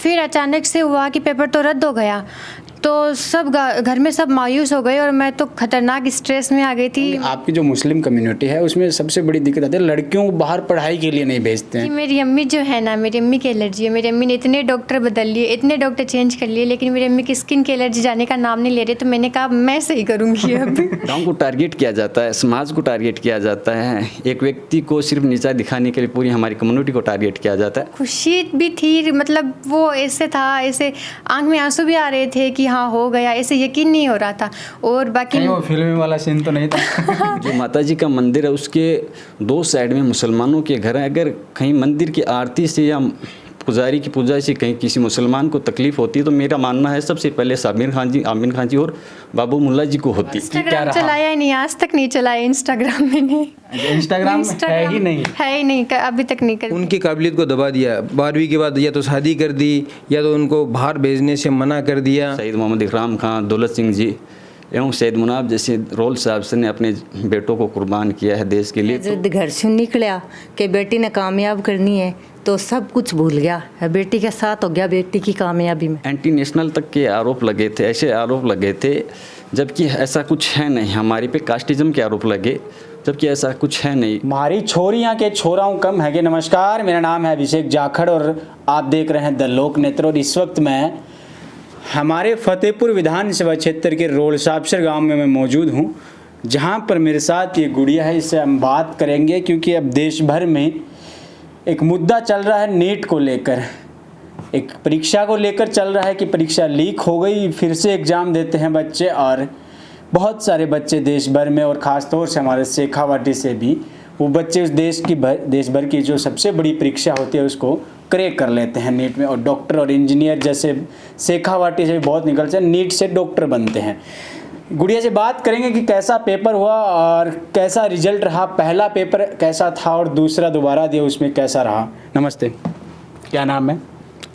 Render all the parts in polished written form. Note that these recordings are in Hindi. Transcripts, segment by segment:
फिर अचानक से हुआ कि पेपर तो रद्द हो गया, तो सब घर में सब मायूस हो गए और मैं तो खतरनाक स्ट्रेस में आ गई थी। आपकी जो मुस्लिम कम्युनिटी है उसमें सबसे बड़ी दिक्कत आती है, लड़कियों को बाहर पढ़ाई के लिए नहीं भेजते कि हैं। मेरी अम्मी जो है ना, मेरी अम्मी की एलर्जी है। मेरी अम्मी ने इतने डॉक्टर बदल लिए, इतने डॉक्टर चेंज कर लिए, लेकिन मेरी अम्मी की स्किन की एलर्जी जाने का नाम नहीं ले रही। तो मैंने कहा मैं सही करूँगी अब। गाँव को टारगेट किया जाता है, समाज को टारगेट किया जाता है, एक व्यक्ति को सिर्फ नीचा दिखाने के लिए पूरी हमारी कम्युनिटी को टारगेट किया जाता है। खुशी भी थी, मतलब वो ऐसे था, ऐसे आंख में आंसू भी आ रहे थे कि हाँ हो गया, ऐसे यकीन नहीं हो रहा था। और बाकी वो फिल्म वाला सीन तो नहीं था। जो माता जी का मंदिर है उसके दो साइड में मुसलमानों के घर हैं। अगर कहीं मंदिर की आरती से या पुजारी की पूजा से कहीं किसी मुसलमान को तकलीफ होती है तो मेरा मानना है सबसे पहले आमिर खान जी और बाबू मुल्ला जी को होती। इंस्टाग्राम चलाया ही नहीं, आज तक नहीं चलाया इंस्टाग्राम मैंने। इंस्टाग्राम है ही नहीं, अभी तक नहीं कर। उनकी काबिलियत को दबा दिया। 12वीं के बाद या तो शादी कर दी या तो उनको बाहर भेजने से मना कर दिया। सईद मोहम्मद इकराम खान, दौलत सिंह जी एवं सैयद मुनाब जैसे रोल साहब ने अपने बेटों को कुर्बान किया है देश के लिए। जब घर से निकला कि बेटी ने कामयाब करनी है तो सब कुछ भूल गया, बेटी के साथ हो गया बेटी की कामयाबी में। एंटी नेशनल तक के आरोप लगे थे, ऐसे आरोप लगे थे जबकि ऐसा कुछ है नहीं। हमारे पे कास्टिज्म के आरोप लगे जबकि ऐसा कुछ है नहीं। हमारी छोरियां के छोराओं कम है। नमस्कार, मेरा नाम है अभिषेक जाखड़ और आप देख रहे हैं द लोक नेत्र। और इस वक्त मैं हमारे फतेहपुर विधानसभा क्षेत्र के रोलसाबसर गांव में मैं मौजूद हूं, जहां पर मेरे साथ ये गुड़िया है। इससे हम बात करेंगे क्योंकि अब देश भर में एक मुद्दा चल रहा है नीट को लेकर, एक परीक्षा को लेकर चल रहा है कि परीक्षा लीक हो गई, फिर से एग्ज़ाम देते हैं बच्चे। और बहुत सारे बच्चे देश भर में और ख़ास तौर से हमारे शेखावाटी से भी वो बच्चे उस देश भर की जो सबसे बड़ी परीक्षा होती है उसको क्रैक कर लेते हैं नीट में, और डॉक्टर और इंजीनियर जैसे शेखावाटी से भी बहुत निकलते हैं, नीट से डॉक्टर बनते हैं। गुड़िया से बात करेंगे कि कैसा पेपर हुआ और कैसा रिजल्ट रहा, पहला पेपर कैसा था और दूसरा दोबारा दिया उसमें कैसा रहा। नमस्ते, क्या नाम है?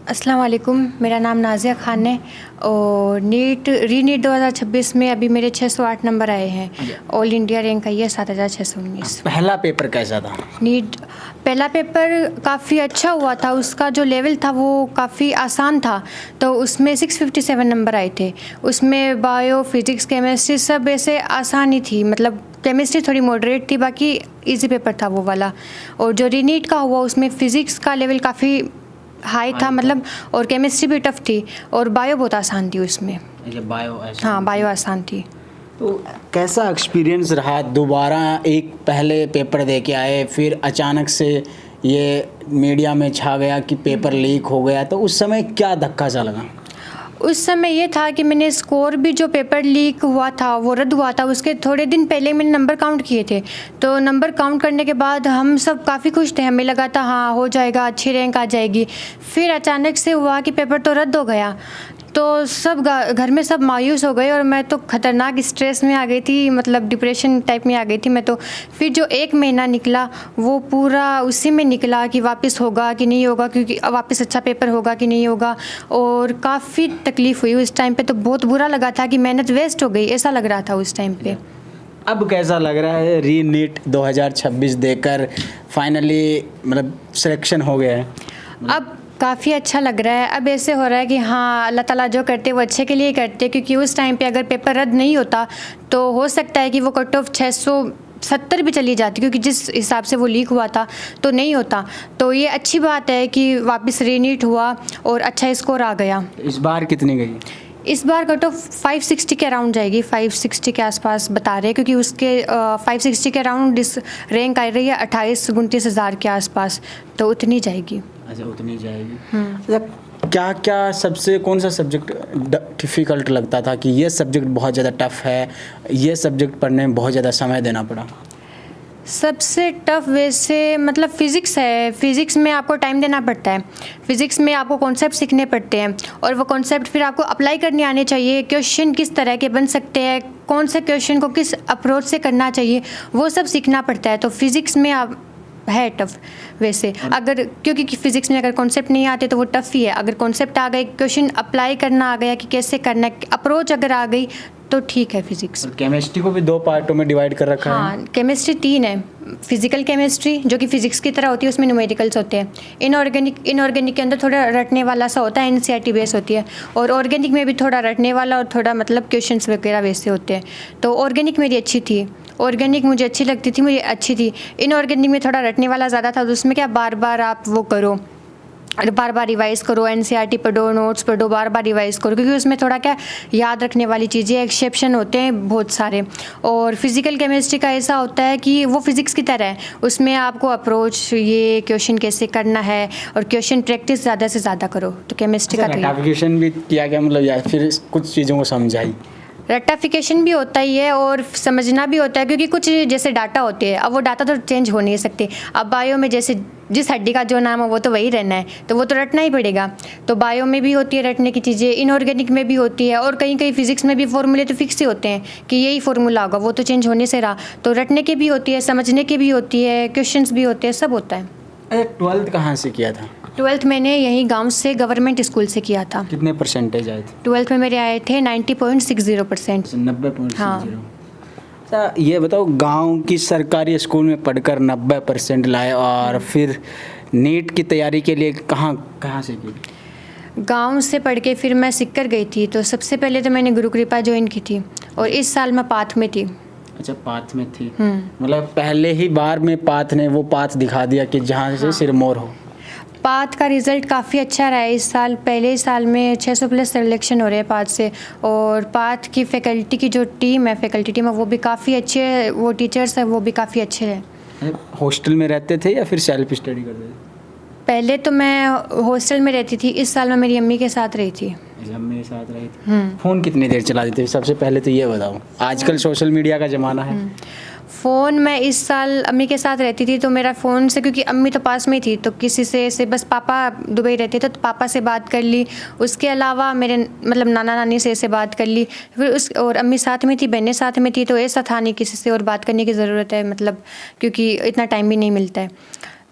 अस्सलाम वालेकुम, मेरा नाम नाजिया खान है और रीनीट 2026 में अभी मेरे 608 नंबर आए हैं। ऑल इंडिया रैंक आई है 7619। पहला पेपर कैसा था? नीट पहला पेपर काफ़ी अच्छा हुआ था, उसका जो लेवल था वो काफ़ी आसान था। तो उसमें 657 नंबर आए थे। उसमें बायो, फिज़िक्स, केमिस्ट्री सब ऐसे आसान ही थी, मतलब केमिस्ट्री थोड़ी मॉडरेट थी, बाकी इजी पेपर था वो वाला। और जो रीनीट का हुआ उसमें फ़िज़िक्स का लेवल काफ़ी हाई था, मतलब, और केमिस्ट्री भी टफ थी और बायो बहुत आसान थी उसमें। बायो? हाँ, बायो आसान थी। तो कैसा एक्सपीरियंस रहा? दोबारा एक पहले पेपर दे के आए, फिर अचानक से ये मीडिया में छा गया कि पेपर लीक हो गया, तो उस समय क्या धक्का सा लगा? उस समय ये था कि मैंने स्कोर भी, जो पेपर लीक हुआ था वो रद्द हुआ था, उसके थोड़े दिन पहले मैंने नंबर काउंट किए थे। तो नंबर काउंट करने के बाद हम सब काफ़ी खुश थे, हमें लगा था हाँ हो जाएगा, अच्छी रैंक आ जाएगी। फिर अचानक से हुआ कि पेपर तो रद्द हो गया, तो सब घर में सब मायूस हो गए और मैं तो खतरनाक स्ट्रेस में आ गई थी, मतलब डिप्रेशन टाइप में आ गई थी मैं तो। फिर जो 1 महीना निकला वो पूरा उसी में निकला कि वापस होगा कि नहीं होगा, क्योंकि वापस अच्छा पेपर होगा कि नहीं होगा। और काफ़ी तकलीफ़ हुई उस टाइम पे, तो बहुत बुरा लगा था कि मेहनत वेस्ट हो गई, ऐसा लग रहा था उस टाइम पे। अब कैसा लग रहा है री नीट 2026 देकर फाइनली, मतलब सिलेक्शन हो गया है? अब काफ़ी अच्छा लग रहा है। अब ऐसे हो रहा है कि हाँ अल्लाह ताला जो करते वो अच्छे के लिए करते, क्योंकि उस टाइम पे अगर पेपर रद्द नहीं होता तो हो सकता है कि वो कट ऑफ 670 भी चली जाती, क्योंकि जिस हिसाब से वो लीक हुआ था तो नहीं होता। तो ये अच्छी बात है कि वापस रीनीट हुआ और अच्छा स्कोर आ गया। इस बार कितनी गई? इस बार कट ऑफ 560 के अराउंड जाएगी, 560 के आसपास बता रहे हैं, क्योंकि उसके 560 के अराउंड रैंक आ रही है 28-29 हज़ार के आसपास, तो उतनी जाएगी। अच्छा, उतनी जाएगी। अच्छा, क्या क्या सबसे कौन सा सब्जेक्ट डिफ़िकल्ट लगता था कि ये सब्जेक्ट बहुत ज़्यादा टफ है, ये सब्जेक्ट पढ़ने में बहुत ज़्यादा समय देना पड़ा? सबसे टफ वैसे मतलब फ़िज़िक्स है। फ़िज़िक्स में आपको टाइम देना पड़ता है, फ़िज़िक्स में आपको कॉन्सेप्ट सीखने पड़ते हैं और वो कॉन्सेप्ट फिर आपको अप्लाई करने आने चाहिए। क्वेश्चन किस तरह के बन सकते हैं, कौन से क्वेश्चन को किस अप्रोच से करना चाहिए, वो सब सीखना पड़ता है। तो फ़िज़िक्स में आप है टफ वैसे, अगर क्योंकि फ़िज़िक्स में अगर कॉन्सेप्ट नहीं आते तो वो टफ ही है। अगर कॉन्सेप्ट आ गए, क्वेश्चन अप्लाई करना आ गया कि कैसे करना है, अप्रोच अगर आ गई तो ठीक है फिजिक्स। और केमिस्ट्री को भी 2 पार्टों में डिवाइड कर रखा है। हाँ, केमिस्ट्री 3 है। फिजिकल केमिस्ट्री जो कि फिजिक्स की तरह होती है, उसमें न्यूमेरिकल्स होते हैं। इनऑर्गेनिक के अंदर थोड़ा रटने वाला सा होता है, एनसीईआरटी बेस होती है। और ऑर्गेनिक में भी थोड़ा रटने वाला और थोड़ा मतलब क्वेश्चंस वगैरह वैसे होते हैं। तो ऑर्गेनिक मेरी अच्छी थी, ऑर्गेनिक मुझे अच्छी लगती थी, मुझे अच्छी थी। इनऑर्गेनिक में थोड़ा रटने वाला ज़्यादा था, तो उसमें क्या बार बार आप वो करो, बार बार रिवाइज करो, एनसीईआरटी पढ़ो, नोट्स पढ़ो, बार बार रिवाइज करो, क्योंकि उसमें थोड़ा क्या याद रखने वाली चीज़ें, एक्सेप्शन होते हैं बहुत सारे। और फिजिकल केमिस्ट्री का ऐसा होता है कि वो फिज़िक्स की तरह है, उसमें आपको अप्रोच, ये क्वेश्चन कैसे करना है और क्वेश्चन प्रैक्टिस ज़्यादा से ज़्यादा करो। तो केमिस्ट्री का तो ये। रटाफिकेशन भी किया गया, मतलब या फिर कुछ चीज़ों को समझाई। रट्टाफिकेशन भी होता ही है और समझना भी होता है, क्योंकि कुछ जैसे डाटा होते हैं, अब वो डाटा तो चेंज हो नहीं सकते। अब बायो में जैसे जिस हड्डी का जो नाम है वो तो वही रहना है, तो वो तो रटना ही पड़ेगा। तो बायो में भी होती है रटने की चीज़ें, इनऑर्गेनिक में भी होती है, और कहीं कहीं फिजिक्स में भी फॉर्मूले तो फिक्स ही होते हैं कि यही फॉर्मूला होगा, वो तो चेंज होने से रहा। तो रटने की भी होती है, समझने की भी होती है, क्वेश्चंस भी होते हैं, सब होता है। अच्छा, 12th कहाँ से किया था? 12th मैंने यहीं गांव से गवर्नमेंट स्कूल से किया था। कितने परसेंटेज आए थे? 12th में मेरे आए थे 90.60%। 90.60। हाँ। अच्छा, ये बताओ, गांव की सरकारी स्कूल में पढ़कर 90% लाए और फिर नीट की तैयारी के लिए कहाँ से की? गांव से पढ़ के फिर मैं सिक्कर गई थी, तो सबसे पहले तो मैंने गुरु कृपा ज्वाइन की थी, और इस साल मैं पाथ में थी। अच्छा, पाथ में थी। मतलब पहले ही बार में पाथ ने वो पाथ दिखा दिया कि जहाँ से सिरमौर हो। पाथ का रिज़ल्ट काफ़ी अच्छा रहा है इस साल। पहले ही साल में 600 प्लस सिलेक्शन हो रहे हैं पाथ से, और पाथ की फैकल्टी की जो टीम है, फैकल्टी टीम है, वो भी काफ़ी अच्छे है, वो टीचर्स हैं वो भी काफ़ी अच्छे हैं। हॉस्टल में रहते थे या फिर सेल्फ स्टडी करते थे? पहले तो मैं हॉस्टल में रहती थी, इस साल मैं मेरी अम्मी के साथ रही थी। जब मेरे साथ रही थी। फ़ोन कितनी देर चलाते थे? सबसे पहले तो ये बताओ, आजकल सोशल मीडिया का ज़माना है। फ़ोन मैं इस साल अम्मी के साथ रहती थी, तो मेरा फ़ोन से, क्योंकि अम्मी तो पास में ही थी, तो किसी से बस पापा दुबई रहते थे तो पापा से बात कर ली, उसके अलावा मेरे मतलब नाना नानी से ऐसे बात कर ली। फिर और अम्मी साथ में थी, बहनें साथ में थी, तो ऐसा था नहीं किसी से और बात करने की ज़रूरत है, मतलब क्योंकि इतना टाइम भी नहीं मिलता है।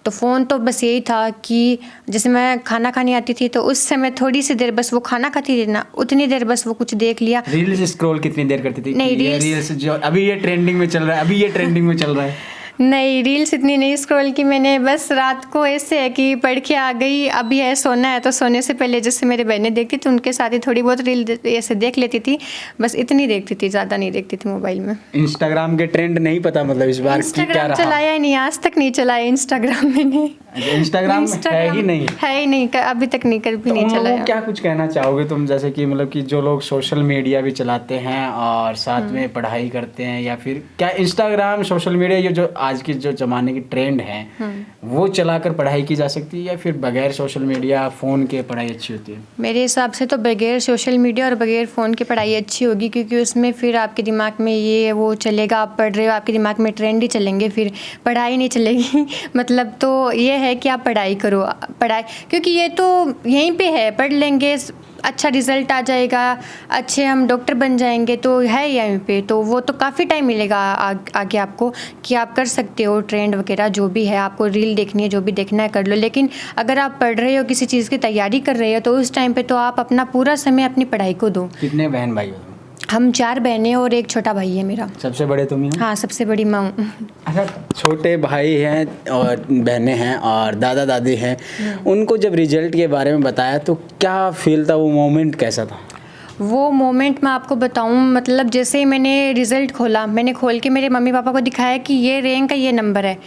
तो फ़ोन तो बस यही था कि जैसे मैं खाना खाने आती थी, तो उस समय थोड़ी सी देर बस वो खाना खाती थी ना, उतनी देर बस वो कुछ देख लिया। रील्स स्क्रॉल कितनी देर करती थी? नहीं, रील्स जो अभी ये ट्रेंडिंग में चल रहा है, नहीं, रील्स इतनी नहीं स्क्रॉल की मैंने। बस रात को ऐसे है कि पढ़ के आ गई, अभी है सोना है, तो सोने से पहले जैसे मेरे बहनें देखती थी उनके साथ ही थोड़ी बहुत रील ऐसे देख लेती थी, बस इतनी देखती थी, ज़्यादा नहीं देखती थी मोबाइल में। इंस्टाग्राम के ट्रेंड नहीं पता, मतलब इस बार क्या इंस्टाग्राम रहा? चलाया ही नहीं, आज तक नहीं चलाया इंस्टाग्राम मैंने। इंस्टाग्राम है ही नहीं? है ही नहीं, अभी तक नहीं, कभी नहीं चलाया। क्या कुछ कहना चाहोगे तुम, जैसे कि मतलब कि जो लोग सोशल मीडिया भी चलाते हैं और साथ में पढ़ाई करते हैं, या फिर क्या इंस्टाग्राम, सोशल मीडिया, ये जो आज की जो ज़माने की ट्रेंड है, वो चलाकर पढ़ाई की जा सकती है या फिर बगैर सोशल मीडिया फ़ोन के पढ़ाई अच्छी होती है? मेरे हिसाब से तो बगैर सोशल मीडिया और बगैर फ़ोन की पढ़ाई अच्छी होगी, क्योंकि उसमें फिर आपके दिमाग में ये वो चलेगा, आप पढ़ रहे हो, आपके दिमाग में ट्रेंड ही चलेंगे, फिर पढ़ाई नहीं चलेगी। मतलब तो ये है कि आप पढ़ाई करो, पढ़ाई, क्योंकि ये तो यहीं पे है, पढ़ लेंगे, अच्छा रिज़ल्ट आ जाएगा, अच्छे हम डॉक्टर बन जाएंगे, तो है यहीं पे, तो वो तो काफ़ी टाइम मिलेगा आगे आपको कि आप कर सकते हो ट्रेंड वगैरह जो भी है, आपको रील देखनी है, जो भी देखना है कर लो। लेकिन अगर आप पढ़ रहे हो, किसी चीज़ की तैयारी कर रहे हो, तो उस टाइम पे तो आप अपना पूरा समय अपनी पढ़ाई को दो। कितने बहन भाई हो तुम? हम 4 बहनें और एक छोटा भाई है मेरा। सबसे बड़े तुम ही हो? हाँ, सबसे बड़ी मैं हूँ। अच्छा, छोटे भाई हैं और बहनें हैं और दादा दादी हैं, उनको जब रिजल्ट के बारे में बताया तो क्या फील था, वो मोमेंट कैसा था? वो मोमेंट मैं आपको बताऊं, मतलब जैसे ही मैंने रिज़ल्ट खोला, मैंने खोल के मेरे मम्मी पापा को दिखाया कि ये रैंक का ये नंबर है,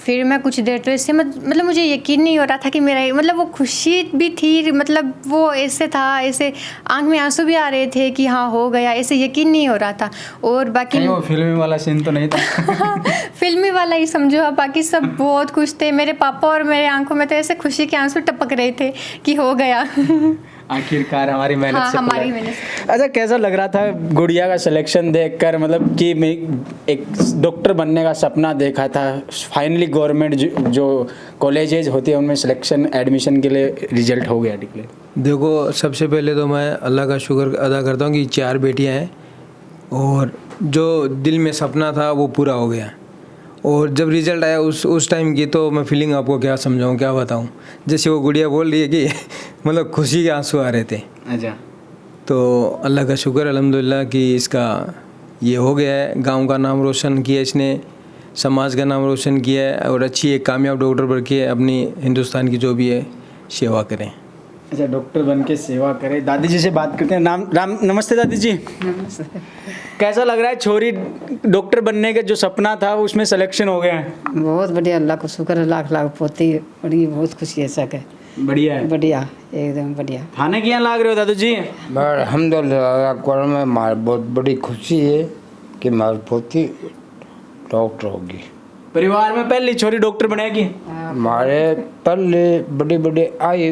फिर मैं कुछ देर तो इससे मतलब मुझे यकीन नहीं हो रहा था कि मेरा, मतलब वो खुशी भी थी, मतलब वो ऐसे था, ऐसे आंख में आंसू भी आ रहे थे कि हाँ हो गया, ऐसे यकीन नहीं हो रहा था। और बाकी वो फिल्मी वाला सीन तो नहीं था? फिल्मी वाला ही समझो आप, बाकी सब बहुत खुश थे। मेरे पापा और मेरे आंखों में तो ऐसे खुशी के आंसू टपक रहे थे कि हो गया। आखिरकार हमारी मेहनत हाँ, से हमारी मेहनत। अच्छा, कैसा लग रहा था गुड़िया का सिलेक्शन देखकर, मतलब कि मैं एक डॉक्टर बनने का सपना देखा था, फाइनली गवर्नमेंट जो कॉलेजेज होती है उनमें सिलेक्शन एडमिशन के लिए रिजल्ट हो गया डिक्लेयर। देखो, सबसे पहले तो मैं अल्लाह का शुक्र अदा करता हूँ कि 4 बेटियाँ हैं और जो दिल में सपना था वो पूरा हो गया। और जब रिज़ल्ट आया उस टाइम की तो मैं फीलिंग आपको क्या समझाऊँ, क्या बताऊँ। जैसे वो गुड़िया बोल रही है कि मतलब खुशी के आंसू आ रहे थे। अच्छा, तो अल्लाह का शुक्र अल्हम्दुलिल्लाह कि इसका ये हो गया है, गांव का नाम रोशन किया इसने, समाज का नाम रोशन किया है और अच्छी एक कामयाब डॉक्टर बन के अपनी हिंदुस्तान की जो भी है सेवा करें। अच्छा, डॉक्टर बन के सेवा करें। दादी जी से बात करते हैं। राम नमस्ते दादी जी। नमस्ते। कैसा लग रहा है, छोरी डॉक्टर बनने का जो सपना था वो उसमें सिलेक्शन हो गया है? बहुत बढ़िया, अल्लाह को शुक्र है, लाख लाख पोती बड़ी, बहुत खुशी है सके। बढ़िया है, बढ़िया, एकदम बढ़िया। खाने की यहाँ लाग रहे हो दादू जी? अल्हम्दुलिल्लाह में हमारी बहुत बड़ी खुशी है कि हमारी पोती डॉक्टर होगी। परिवार में पहली छोरी डॉक्टर बनेगी? हमारे पहले बड़े बड़े आई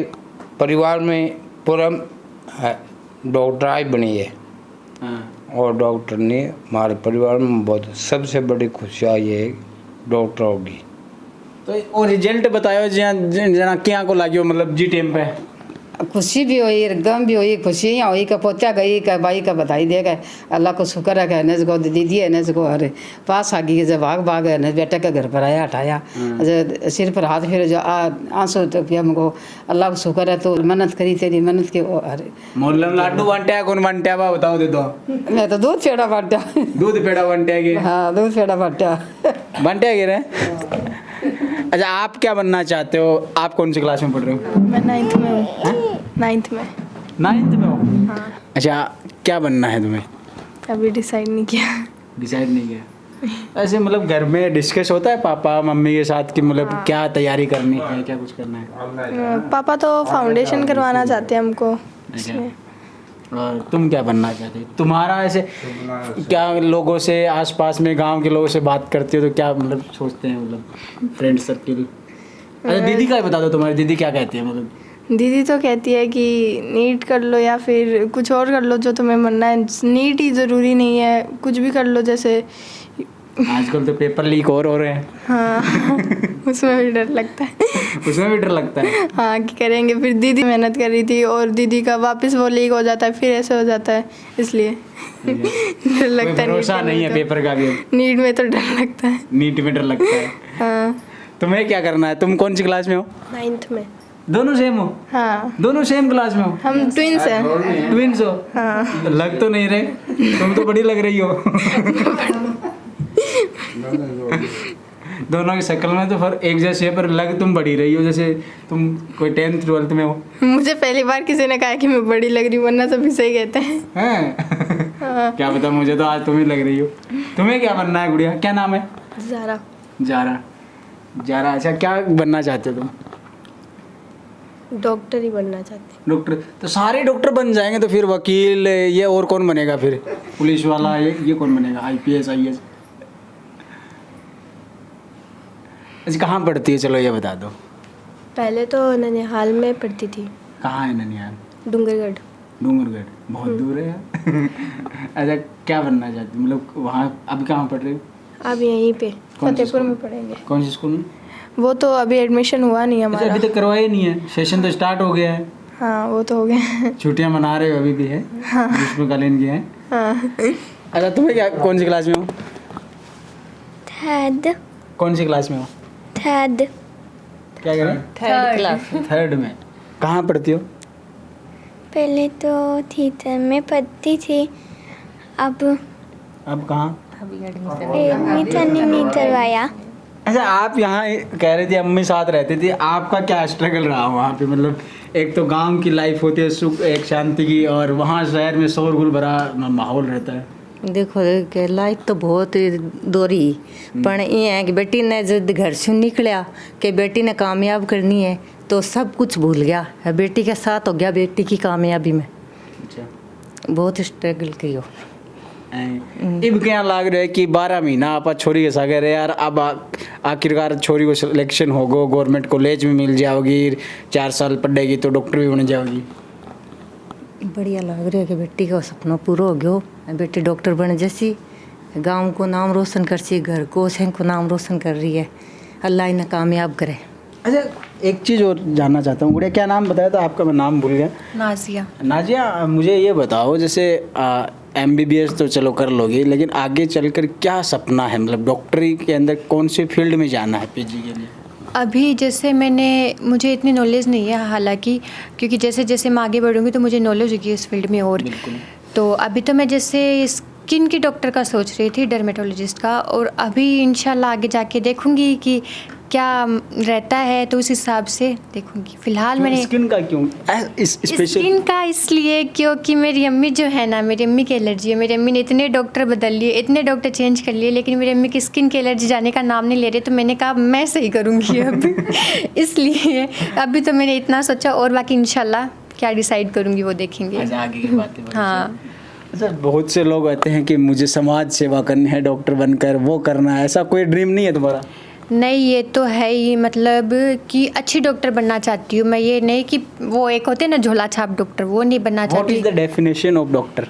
परिवार में पूरा डॉक्टर आई बनी है और डॉक्टर ने हमारे परिवार में बहुत सबसे बड़ी खुशी आई है, डॉक्टर होगी। तो वो रिजल्ट बतायो जना क्या को लाग्यो, मतलब जी टेम पे? खुशी भी हुई, गम भी हुई, खुशी हुई का पोत्या गई का भाई का बधाई दे गए। अल्लाह को शुक्र है कि नज को दीदी है, नज को अरे पास आ गई, जब भाग भाग है बेटे के घर पर आया, हटाया, सिर पर हाथ फिर जो आंसू तो फिर हमको अल्लाह को शुक्र है, तो मन्नत करी तेरी मन्नत के वो अरे मोहल्ले में लाडू बांटा कौन बांटा बा बताओ दे दो। मैं तो दूध पेड़ा बांटा। दूध पेड़ा बांटा के? हाँ, दूध पेड़ा बांटा। बांटा के रहे। अच्छा, आप क्या बनना चाहते हो? आप कौन सी क्लास में पढ़ रहे हो? मैं 9th में हूँ। 9th में। 9th में हो? हाँ। अच्छा, क्या बनना है तुम्हें? अभी डिसाइड नहीं किया। डिसाइड नहीं किया? ऐसे मतलब घर में डिस्कस होता है पापा मम्मी के साथ कि मतलब क्या तैयारी करनी है, क्या कुछ करना है? पापा तो फाउंडेशन करवाना चाहते हैं हमको, इसलिए। और तुम क्या बनना चाहते हो? तुम्हारा ऐसे क्या लोगों से, आसपास में गांव के लोगों से बात करते हो तो क्या मतलब सोचते हैं, मतलब फ्रेंड सर्किल? अच्छा, दीदी का बता दो, तुम्हारी दीदी क्या कहती है? मतलब दीदी तो कहती है कि नीट कर लो या फिर कुछ और कर लो जो तुम्हें मनना है, नीट ही ज़रूरी नहीं है, कुछ भी कर लो। जैसे आजकल तो पेपर लीक और हो रहे हैं। हाँ उसमें भी डर लगता है। उसमें भी डर लगता है? हाँ कि करेंगे, फिर दीदी मेहनत कर रही थी और दीदी का वापस वो लीक हो जाता है, फिर ऐसे हो जाता है, इसलिए डर लगता है। भरोसा नहीं है पेपर का भी? नीट में तो डर लगता है। नीट में डर लगता है? हाँ। तुम्हें क्या करना है? तुम कौन सी क्लास में हो? 9th में। दोनों सेम हो? हाँ, दोनों सेम क्लास में हो? हम ट्विंस हैं। ट्विंस हो? हाँ। लग तो नहीं रहे, तुम तो बड़ी लग रही हो। दोनों की शक्ल में तो फर्क एक जैसे है, पर लग तुम बड़ी रही हो, जैसे तुम कोई 10th 12th में हो। मुझे पहली बार किसी ने कहा कि मैं बड़ी लग रही हूँ, वरना सभी सही कहते हैं। हैं? क्या पता, मुझे तो आज तुम ही लग रही हो। तुम्हें क्या बनना है गुड़िया? क्या नाम है? ज़ारा। जारा। जारा, अच्छा क्या बनना चाहते हो तुम? डॉक्टर ही बनना चाहती हूँ। डॉक्टर? तो सारे डॉक्टर बन जाएंगे तो फिर वकील ये और कौन बनेगा? फिर पुलिस वाला ये कौन बनेगा? IPS IAS? अच्छा, कहाँ पढ़ती है, चलो ये बता दो। पहले तो ननिहाल में पढ़ती थी। कहाँ है ननिहाल? डूंगरगढ़। डूंगरगढ़ बहुत दूर है यार। अच्छा, क्या बनना चाहती, मतलब वहाँ अब कहाँ पढ़ रही हो? अब यहीं पे कौन सी फतेहपुर में स्कूल? पढ़ेंगे। कौन सी स्कूल में? वो तो अभी एडमिशन हुआ नहीं अच्छा, हमारा। अभी तक करवाया नहीं है? सेशन तो स्टार्ट हो गया है। हाँ, वो तो हो गया। छुट्टियाँ मना रहे हो अभी भी है? ग्रीष्मकालीन की है? हाँ। अच्छा, तुम्हें क्या, कौन सी क्लास में हो? थर्ड। कौन सी क्लास में हो? थर्ड। क्या कह रहे हैं? 3rd class. 3rd में। कहाँ पढ़ती हो? पहले तो थिएटर में पढ़ती थी, अब कहाँ? एडमिशन नहीं करवाया। अच्छा, आप यहाँ कह रही थी अम्मी साथ रहती थी, आपका क्या स्ट्रगल रहा वहाँ पे? मतलब एक तो गांव की लाइफ होती है सुख एक शांति की, और वहाँ शहर में शोरगुल भरा माहौल रहता है। देखो के लाइफ तो बहुत दोरी, पर ये है कि बेटी ने जब घर से निकलिया कि बेटी ने कामयाब करनी है तो सब कुछ भूल गया है, बेटी के साथ हो गया बेटी की कामयाबी में। अच्छा, बहुत स्ट्रगल कियो। इब क्या लाग रहा है कि 12 महीना आप छोरी के सागे रहे यार, अब आखिरकार छोरी को सिलेक्शन होगो, गवर्नमेंट कॉलेज में मिल जाओगी, 4 साल पढ़ेगी तो डॉक्टर भी बन जाओगी। बढ़िया लग रहा है कि बेटी का सपना पूरा हो गया, बेटी डॉक्टर बन जैसी, गांव को नाम रोशन कर सी, घर को शहर को नाम रोशन कर रही है, अल्लाह इन्हें कामयाब करे। अच्छा, एक चीज़ और जानना चाहता हूँ गुड़िया, क्या नाम बताया था आपका? मैं नाम भूल गया। नाजिया। नाजिया, मुझे ये बताओ, जैसे MBBS तो चलो कर लोगी, लेकिन आगे चलकर क्या सपना है? मतलब डॉक्टरी के अंदर कौन सी फील्ड में जाना है PG के लिए? अभी जैसे मुझे इतनी नॉलेज नहीं है हालांकि, क्योंकि जैसे जैसे मैं आगे बढ़ूँगी तो मुझे नॉलेज होगी इस फील्ड में। और तो अभी तो मैं जैसे स्किन की डॉक्टर का सोच रही थी, डर्मेटोलॉजिस्ट का, और अभी इंशाल्लाह आगे जाके देखूँगी कि क्या रहता है, तो उस हिसाब से देखूँगी। फ़िलहाल मैंने स्किन का क्यों स्पेशल? स्किन का इसलिए क्योंकि मेरी अम्मी जो है ना, मेरी अम्मी की एलर्जी है। मेरी अम्मी ने इतने डॉक्टर बदल लिए, इतने डॉक्टर चेंज कर लिए, लेकिन मेरी अम्मी की स्किन की एलर्जी जाने का नाम नहीं ले रही। तो मैंने कहा मैं सही करूँगी अब इसलिए अभी तो मैंने इतना सोचा, और बाकी इंशाल्लाह क्या डिसाइड करूँगी वो देखेंगे। आगे की बातें हाँ। अच्छा, बहुत से लोग कहते हैं कि मुझे समाज सेवा करनी है, डॉक्टर बनकर वो करना है, ऐसा कोई ड्रीम नहीं है तुम्हारा? नहीं, ये तो है ही, मतलब कि अच्छी डॉक्टर बनना चाहती हूँ मैं। ये नहीं कि वो एक होते हैं ना झोला छाप डॉक्टर, वो नहीं बनना व्हाट चाहती। Is the definition of doctor?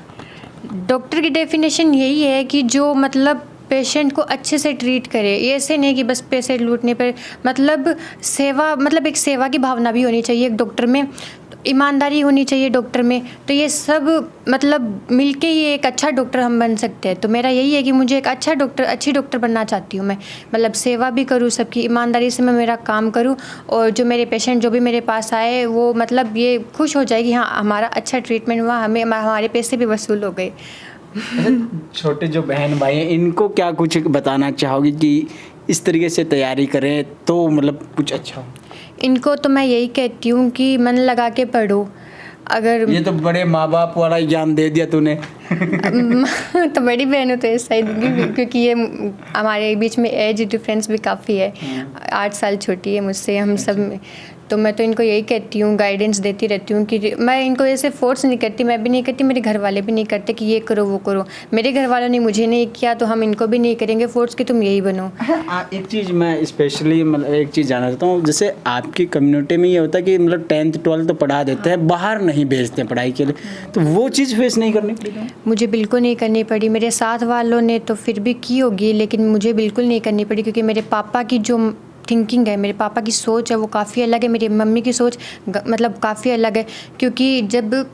Doctor की डेफिनेशन यही है कि जो मतलब पेशेंट को अच्छे से ट्रीट करे। ये ऐसे नहीं कि बस पैसे लूटने पर, मतलब सेवा, मतलब एक सेवा की भावना भी होनी चाहिए एक डॉक्टर में, ईमानदारी होनी चाहिए डॉक्टर में। तो ये सब मतलब मिलके ही एक अच्छा डॉक्टर हम बन सकते हैं। तो मेरा यही है कि मुझे एक अच्छा डॉक्टर, अच्छी डॉक्टर बनना चाहती हूँ मैं। मतलब सेवा भी करूँ सबकी, ईमानदारी से मैं मेरा काम करूँ, और जो मेरे पेशेंट जो भी मेरे पास आए वो मतलब ये खुश हो जाए कि हाँ हमारा अच्छा ट्रीटमेंट हुआ, हमारे पैसे भी वसूल हो गए। छोटे जो बहन भाई हैं, इनको क्या कुछ बताना चाहोगी कि इस तरीके से तैयारी करें तो मतलब कुछ अच्छा हो? इनको तो मैं यही कहती हूँ कि मन लगा के पढ़ो। अगर ये तो बड़े माँ बाप वाला ज्ञान दे दिया तूने। तो बड़ी बहन हो तो ऐसा ही दूंगी, क्योंकि ये हमारे बीच में एज डिफरेंस भी काफ़ी है, 8 साल छोटी है मुझसे हम सब में। तो मैं तो इनको यही कहती हूँ, गाइडेंस देती रहती हूँ कि मैं इनको ऐसे फोर्स नहीं करती, मैं भी नहीं करती, मेरे घर वाले भी नहीं करते कि ये करो वो करो। मेरे घर वालों ने मुझे नहीं किया तो हम इनको भी नहीं करेंगे फोर्स कि तुम यही बनो। एक चीज़ मैं स्पेशली मतलब एक चीज़ जानना चाहता हूँ, जैसे आपकी कम्युनिटी में ये होता है कि मतलब 10th 12th तो पढ़ा देते हैं, बाहर नहीं भेजते हैं पढ़ाई के लिए, तो वो चीज़ फेस नहीं करनी पड़ी? मुझे बिल्कुल नहीं करनी पड़ी। मेरे साथ वालों ने तो फिर भी की होगी, लेकिन मुझे बिल्कुल नहीं करनी पड़ी, क्योंकि मेरे पापा की जो थिंकिंग है, मेरे पापा की सोच है वो काफ़ी अलग है, मेरी मम्मी की सोच मतलब काफ़ी अलग है। क्योंकि जब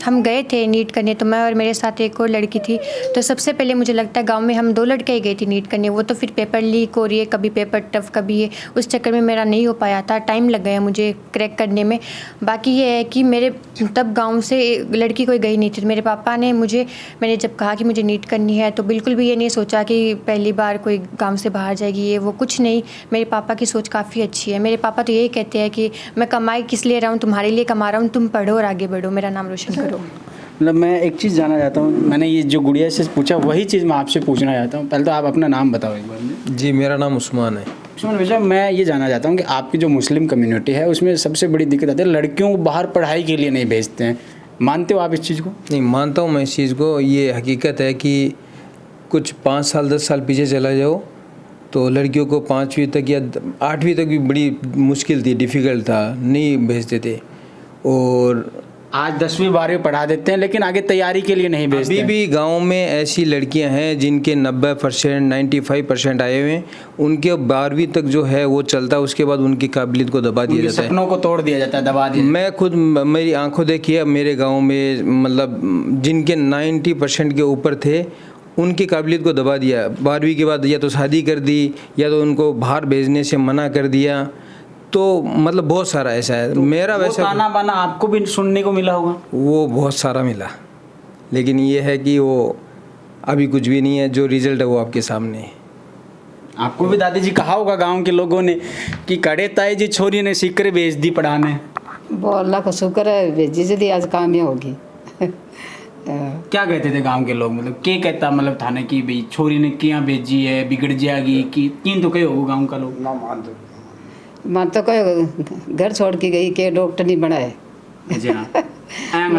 हम गए थे नीट करने, तो मैं और मेरे साथ एक और लड़की थी, तो सबसे पहले मुझे लगता है गांव में हम 2 लड़के ही गए थे नीट करने। वो तो फिर पेपर लीक हो रही है, कभी पेपर टफ, कभी ये, उस चक्कर में मेरा नहीं हो पाया था, टाइम लग गया मुझे क्रैक करने में। बाकी ये है कि मेरे तब गांव से लड़की कोई गई नहीं थी। मेरे पापा ने मैंने जब कहा कि मुझे नीट करनी है, तो बिल्कुल भी ये नहीं सोचा कि पहली बार कोई गाँव से बाहर जाएगी, ये वो कुछ नहीं। मेरे पापा की सोच काफ़ी अच्छी है। मेरे पापा तो यही कहते हैं कि मैं कमाई किस लिए रहा हूँ, तुम्हारे लिए कमा रहा हूँ, तुम पढ़ो और आगे बढ़ो, मेरा नाम रोशन करो। मतलब मैं एक चीज़ जानना चाहता हूँ, मैंने ये जो गुड़िया से पूछा वही चीज़ मैं आपसे पूछना चाहता हूँ। पहले तो आप अपना नाम बताओ एक बार मुझे। जी, मेरा नाम उस्मान है। उस्मान भैया, मैं ये जानना चाहता हूँ कि आपकी जो मुस्लिम कम्युनिटी है उसमें सबसे बड़ी दिक्कत आती है, लड़कियों को बाहर पढ़ाई के लिए नहीं भेजते हैं। मानते हो आप इस चीज़ को? नहीं मानता हूँ मैं इस चीज़ को। ये हकीकत है कि कुछ 5 साल 10 साल पीछे चला जाओ तो लड़कियों को 5वीं तक या 8वीं तक भी बड़ी मुश्किल थी, डिफ़िकल्ट था, नहीं भेजते थे। और आज 10वीं 12वीं पढ़ा देते हैं, लेकिन आगे तैयारी के लिए नहीं भेजते। अभी भी गांव में ऐसी लड़कियां हैं जिनके 90% 95% आए हुए हैं, उनके 12वीं तक जो है वो चलता है, उसके बाद उनकी काबिलियत को दबा दिया जाता है, सपनों को तोड़ दिया जाता है, दबा दिया। मैं खुद मेरी आंखों देखी है, मेरे गांव में मतलब जिनके 90% के ऊपर थे उनकी काबिलियत को दबा दिया। 12वीं के बाद या तो शादी कर दी या तो उनको बाहर भेजने से मना कर दिया। तो मतलब बहुत सारा ऐसा है। तो मेरा वैसा ताना बाना आपको भी सुनने को मिला होगा? वो बहुत सारा मिला, लेकिन ये है कि वो अभी कुछ भी नहीं है, जो रिजल्ट है वो आपके सामने है। आपको भी दादी जी कहा होगा गांव के लोगों ने कि कड़े ताई जी छोरी ने सीकर भेज दी पढ़ाने? वो अल्लाह को शुक्र है, भेजी जल्दी आज काम ही होगी। क्या कहते थे गांव के लोग, मतलब क्या कहता मतलब थाने की भाई छोरी ने क्या भेजी है, बिगड़ जाएगी कि तीन तो कहे हो गाँव का लोग? ना मान दो मैं तो कहो घर छोड़ के गई के डॉक्टर नहीं बनाए।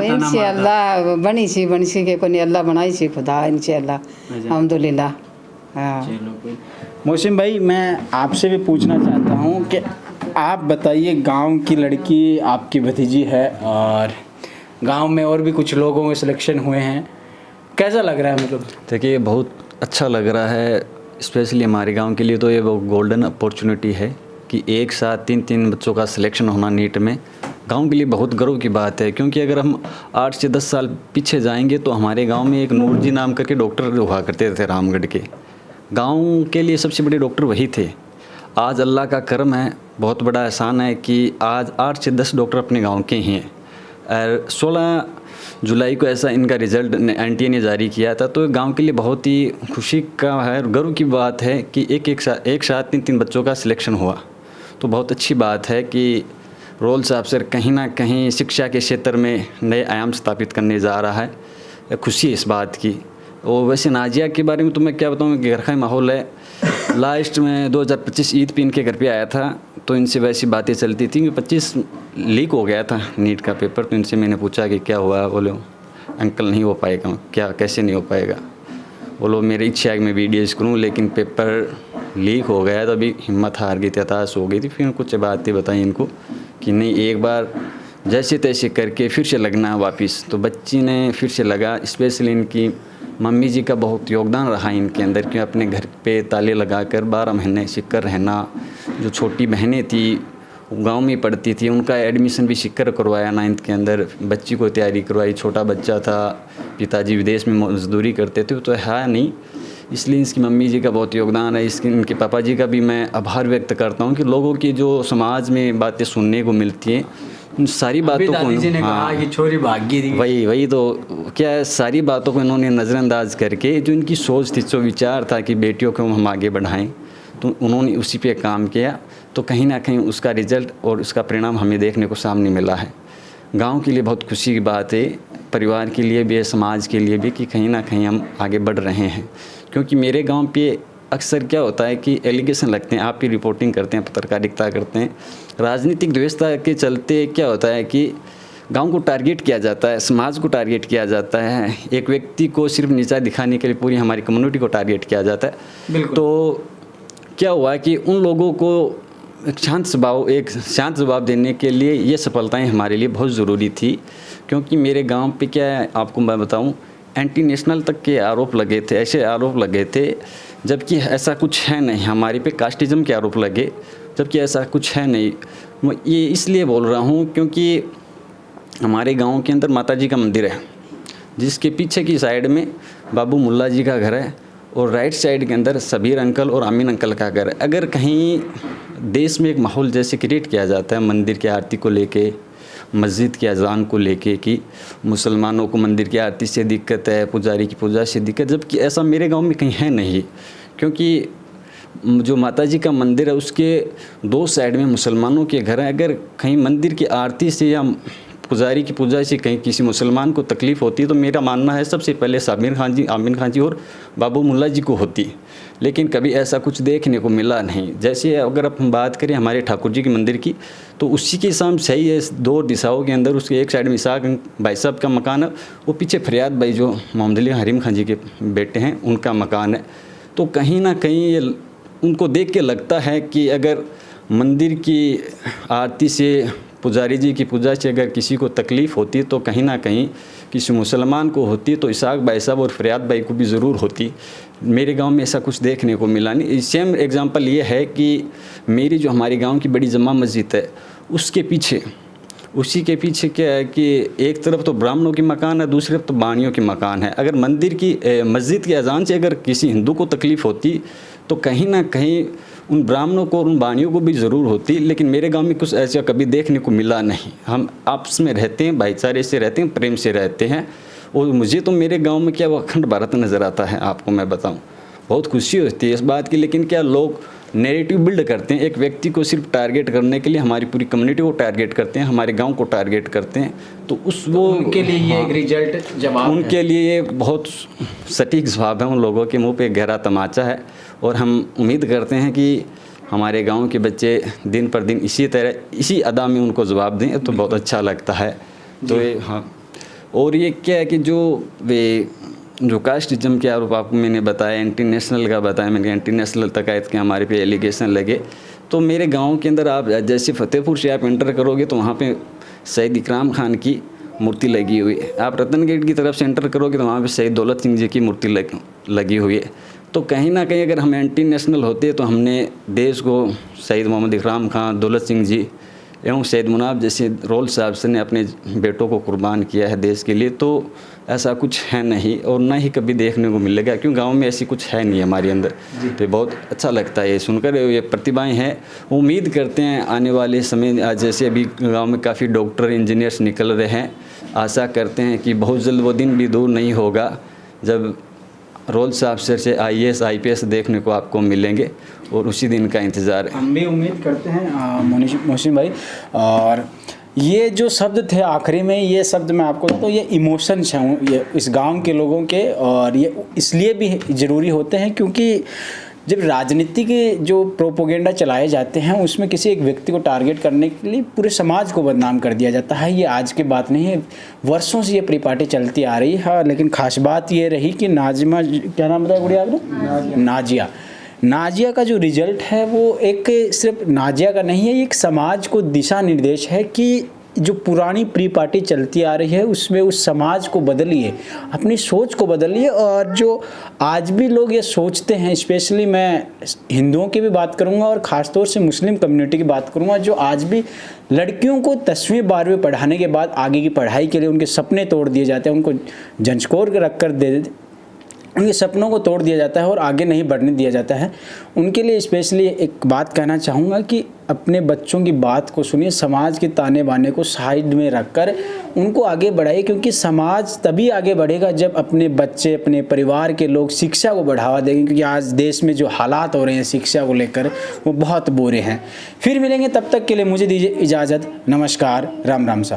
इंशाअल्लाह बनी सी के कोई अल्लाह बनाई सी खुदा, इंशाअल्लाह अल्हम्दुलिल्लाह। हाँ मौसिम भाई, मैं आपसे भी पूछना चाहता हूँ कि आप बताइए, गांव की लड़की आपकी भतीजी है और गांव में और भी कुछ लोगों के सिलेक्शन हुए हैं, कैसा लग रहा है? मतलब देखिए बहुत अच्छा लग रहा है, स्पेशली हमारे गांव के लिए तो ये वो गोल्डन अपॉर्चुनिटी है कि एक साथ 3 बच्चों का सिलेक्शन होना नीट में गांव के लिए बहुत गर्व की बात है। क्योंकि अगर हम 8 से 10 साल पीछे जाएंगे तो हमारे गांव में एक नूर जी नाम करके डॉक्टर हुआ करते थे रामगढ़ के। गांव के लिए सबसे बड़े डॉक्टर वही थे। आज अल्लाह का करम है, बहुत बड़ा एहसान है कि आज 8 से 10 डॉक्टर अपने गांव के ही हैं। और 16 जुलाई को ऐसा इनका रिज़ल्ट NTA ने जारी किया था, तो गांव के लिए बहुत ही खुशी का है, गर्व की बात है कि एक साथ 3 बच्चों का सिलेक्शन हुआ। तो बहुत अच्छी बात है कि रोल साहब सर कहीं ना कहीं शिक्षा के क्षेत्र में नए आयाम स्थापित करने जा रहा है। खुशी है इस बात की। और वैसे नाजिया के बारे में तो मैं क्या बताऊँ कि घर का ही माहौल है। लास्ट में 2025 ईद पे इनके घर पे आया था, तो इनसे वैसी बातें चलती थी कि 25 लीक हो गया था नीट का पेपर। तो इनसे मैंने पूछा कि क्या हुआ, बोले अंकल नहीं हो पाएगा। क्या, कैसे नहीं हो पाएगा? बोलो मेरी इच्छा है कि मैं BDS करूँ, लेकिन पेपर लीक हो गया। तो अभी हिम्मत हार गई थी, हताश हो गई थी। फिर कुछ बातें बताई इनको कि नहीं, एक बार जैसे तैसे करके फिर से लगना है वापस। तो बच्ची ने फिर से लगा। स्पेशली इनकी मम्मी जी का बहुत योगदान रहा इनके अंदर, कि अपने घर पे ताले लगाकर 12 महीने सिक्कर रहना। जो छोटी बहनें थी गांव में पढ़ती थी, उनका एडमिशन भी सिक्कर करवाया 9th के अंदर। बच्ची को तैयारी करवाई। छोटा बच्चा था, पिताजी विदेश में मजदूरी करते थे, तो है नहीं, इसलिए इसकी मम्मी जी का बहुत योगदान है। इनके पापा जी का भी मैं आभार व्यक्त करता हूँ कि लोगों की जो समाज में बातें सुनने को मिलती हैं, उन सारी बातों को कहा कि छोरी भागी थी। वही तो क्या है, सारी बातों को इन्होंने नज़रअंदाज करके जो इनकी सोच थी, जो विचार था कि बेटियों को हम आगे बढ़ाएं, तो उन्होंने उसी पे काम किया। तो कहीं ना कहीं उसका रिजल्ट और उसका परिणाम हमें देखने को सामने मिला है। गांव के लिए बहुत खुशी की बात है, परिवार के लिए भी, समाज के लिए भी, कि कहीं ना कहीं हम आगे बढ़ रहे हैं। क्योंकि मेरे गांव पे अक्सर क्या होता है कि एलिगेशन लगते हैं, आप भी रिपोर्टिंग करते हैं, पत्रकारिता करते हैं, राजनीतिक व्यवस्था के चलते क्या होता है कि गांव को टारगेट किया जाता है, समाज को टारगेट किया जाता है, एक व्यक्ति को सिर्फ नीचा दिखाने के लिए पूरी हमारी कम्युनिटी को टारगेट किया जाता है। तो क्या हुआ कि उन लोगों को एक शांत जवाब देने के लिए ये सफलताएं हमारे लिए बहुत ज़रूरी थी। क्योंकि मेरे गांव पे क्या है, आपको मैं बताऊं, एंटी नेशनल तक के आरोप लगे थे, ऐसे आरोप लगे थे, जबकि ऐसा कुछ है नहीं। हमारे पे कास्टिज्म के आरोप लगे, जबकि ऐसा कुछ है नहीं। मैं ये इसलिए बोल रहा हूँ क्योंकि हमारे गांव के अंदर माता जी का मंदिर है, जिसके पीछे की साइड में बाबू मुल्ला जी का घर है, और राइट साइड के अंदर सबीर अंकल और आमीन अंकल का घर है। अगर कहीं देश में एक माहौल जैसे क्रिएट किया जाता है मंदिर की आरती को लेके, मस्जिद की अजान को लेके, कि मुसलमानों को मंदिर की आरती से दिक्कत है, पुजारी की पूजा से दिक्कत, जबकि ऐसा मेरे गांव में कहीं है नहीं। क्योंकि जो माता जी का मंदिर है उसके 2 साइड में मुसलमानों के घर हैं। अगर कहीं मंदिर की आरती से या पुजारी की पूजा से कहीं किसी मुसलमान को तकलीफ़ होती है, तो मेरा मानना है सबसे पहले साबिर खान जी, आमीन खान जी और बाबू मुल्ला जी को होती। लेकिन कभी ऐसा कुछ देखने को मिला नहीं। जैसे अगर हम बात करें हमारे ठाकुर जी के मंदिर की, तो उसी के सामने सही है 2 दिशाओं के अंदर, उसके एक साइड में इसाक भाई साहब का मकान है, वो पीछे फरियाद भाई जो मोहम्मद अली हरीम खान जी के बेटे हैं, उनका मकान है। तो कहीं ना कहीं ये उनको देख के लगता है कि अगर मंदिर की आरती से, पुजारी जी की पूजा से अगर किसी को तकलीफ़ होती है, तो कहीं ना कहीं किसी मुसलमान को होती, तो इसाक भाई साहब और फरियाद भाई को भी ज़रूर होती। मेरे गांव में ऐसा कुछ देखने को मिला नहीं। सेम एग्जांपल ये है कि मेरी जो हमारी गांव की बड़ी जमा मस्जिद है, उसी के पीछे क्या है कि एक तरफ तो ब्राह्मणों की मकान है, दूसरी तरफ तो बाणियों की मकान है। अगर मस्जिद की अजान से अगर किसी हिंदू को तकलीफ़ होती, तो कहीं ना कहीं उन ब्राह्मणों को और उन बाणियों को भी ज़रूर होती। लेकिन मेरे गांव में कुछ ऐसा कभी देखने को मिला नहीं। हम आपस में रहते हैं, भाईचारे से रहते हैं, प्रेम से रहते हैं। और मुझे तो मेरे गांव में क्या वो अखंड भारत नज़र आता है। आपको मैं बताऊं, बहुत खुशी होती है इस बात की। लेकिन क्या लोग नैरेटिव बिल्ड करते हैं, एक व्यक्ति को सिर्फ टारगेट करने के लिए हमारी पूरी कम्युनिटी को टारगेट करते हैं, हमारे गांव को टारगेट करते हैं। तो उनके लिए ये एक रिजल्ट जवाब, उनके लिए बहुत सटीक जवाब है। उन लोगों के मुंह पे गहरा तमाचा है। और हम उम्मीद करते हैं कि हमारे गांव के बच्चे दिन पर दिन इसी तरह, इसी अदा में उनको जवाब दें, तो बहुत अच्छा लगता है। तो ये हाँ, और ये क्या है कि जो कास्टिज्म के आरोप आपको मैंने बताया, एंटी नेशनल का बताया मैंने, एंटी नेशनल तक आए के हमारे पे एलिगेशन लगे। तो मेरे गांव के अंदर आप जैसे फतेहपुर से आप एंटर करोगे, तो वहाँ पे शहीद इकराम खान की मूर्ति लगी हुई है। आप रतन गेट की तरफ से एंटर करोगे, तो वहाँ पे शहीद दौलत सिंह जी की मूर्ति लगी हुई है। तो कहीं ना कहीं अगर हम एंटी नेशनल होते, तो हमने देश को शहीद मोहम्मद इकराम खान, दौलत सिंह जी, एवं सैयद मुनाफ जैसे रोल साहब से ने अपने बेटों को कुर्बान किया है देश के लिए, तो ऐसा कुछ है नहीं और ना ही कभी देखने को मिलेगा, क्योंकि गांव में ऐसी कुछ है नहीं हमारे अंदर। तो बहुत अच्छा लगता है ये सुनकर, ये प्रतिभाएं हैं। उम्मीद करते हैं आने वाले समय, जैसे अभी गांव में काफ़ी डॉक्टर इंजीनियर्स निकल रहे हैं, आशा करते हैं कि बहुत जल्द वो दिन भी दूर नहीं होगा जब रोल साहब से IAS IPS देखने को आपको मिलेंगे, और उसी दिन का इंतज़ार है। हम भी उम्मीद करते हैं मोहसिन भाई। और ये जो शब्द थे आखिरी में, ये शब्द मैं आपको तो ये इमोशंस हैं ये इस गांव के लोगों के, और ये इसलिए भी ज़रूरी होते हैं क्योंकि जब राजनीति के जो प्रोपोगेंडा चलाए जाते हैं उसमें किसी एक व्यक्ति को टारगेट करने के लिए पूरे समाज को बदनाम कर दिया जाता है। ये आज की बात नहीं है, वर्षों से ये परिपाटी चलती आ रही है। लेकिन ख़ास बात ये रही कि नाजिमा, क्या नाम बताया गुड़िया आपने? नाजिया का जो रिजल्ट है वो एक सिर्फ नाजिया का नहीं है, ये एक समाज को दिशा निर्देश है कि जो पुरानी प्री पार्टी चलती आ रही है उसमें उस समाज को बदलिए, अपनी सोच को बदलिए। और जो आज भी लोग ये सोचते हैं, स्पेशली मैं हिंदुओं की भी बात करूंगा और ख़ासतौर से मुस्लिम कम्युनिटी की बात करूंगा, जो आज भी लड़कियों को 10वीं 12वीं पढ़ाने के बाद आगे की पढ़ाई के लिए उनके सपने तोड़ दिए जाते हैं, उनको जंचकोर रख कर उनके सपनों को तोड़ दिया जाता है और आगे नहीं बढ़ने दिया जाता है। उनके लिए स्पेशली एक बात कहना चाहूँगा कि अपने बच्चों की बात को सुनिए, समाज के ताने बाने को साइड में रखकर उनको आगे बढ़ाइए, क्योंकि समाज तभी आगे बढ़ेगा जब अपने बच्चे, अपने परिवार के लोग शिक्षा को बढ़ावा देंगे। क्योंकि आज देश में जो हालात हो रहे हैं शिक्षा को लेकर वो बहुत बुरे हैं। फिर मिलेंगे, तब तक के लिए मुझे दीजिए इजाज़त। नमस्कार, राम राम साहब।